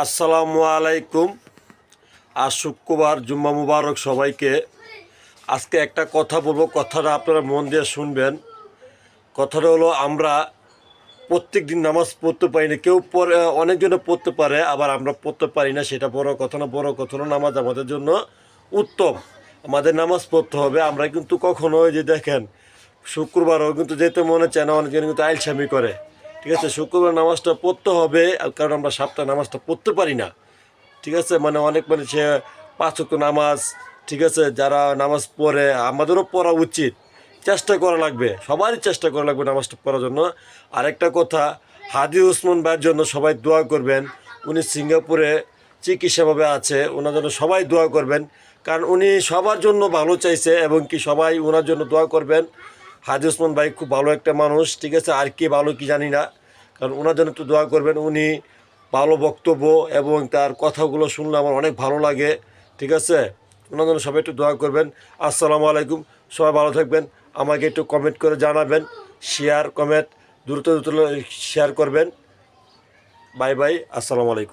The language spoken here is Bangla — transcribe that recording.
আসসালামু আলাইকুম। আজ শুক্রবার, জুম্মা মুবারক সবাইকে। আজকে একটা কথা বলবো, কথাটা আপনারা মন দিয়ে শুনবেন। কথাটা হলো, আমরা প্রত্যেক দিন নামাজ পড়তে পারি না। কেউ পড়ে, অনেকজনে পড়তে পারে, আবার আমরা পড়তে পারি না। সেটা বড় কথা না। বড় কথা হলো, নামাজ আমাদের জন্য উত্তম। আমাদের নামাজ পড়তে হবে। আমরা কিন্তু কখনো, ওই যে দেখেন, শুক্রবারও কিন্তু যেতে মনে চায় না, অনেকজন কিন্তু আইলসামি করে। ঠিক আছে, শুক্রবার নামাজটা পড়তে হবে, কারণ আমরা সপ্তাহে নামাজটা পড়তে পারি না। ঠিক আছে, মানে অনেক মানুষে পাঁচ ওয়াক্ত নামাজ, ঠিক আছে, যারা নামাজ পড়ে, আমাদেরও পড়া উচিত। চেষ্টা করা লাগবে, সবারই চেষ্টা করা লাগবে নামাজটা পড়ার জন্য। আরেকটা কথা, হাদি ওসমান ভাইয়ের জন্য সবাই দোয়া করবেন। উনি সিঙ্গাপুরে চিকিৎসাভাবে আছে, ওনার জন্য সবাই দোয়া করবেন। কারণ উনি সবার জন্য ভালো চাইছে, এবং কি সবাই ওনার জন্য দোয়া করবেন। হাদি ওসমান ভাই খুব ভালো একটা মানুষ, ঠিক আছে। আর কি ভালো কি জানি না, কারণ ওনার জন্য একটু দোয়া করবেন। উনি ভালো বক্তব্য, এবং তার কথাগুলো শুনলে আমার অনেক ভালো লাগে, ঠিক আছে। ওনার জন্য সবাই একটু দোয়া করবেন। আসসালামু আলাইকুম। সবাই ভালো থাকবেন। আমাকে একটু কমেন্ট করে জানাবেন, শেয়ার কমেন্ট দ্রুত দ্রুত শেয়ার করবেন। Bye bye. আসসালামু আলাইকুম।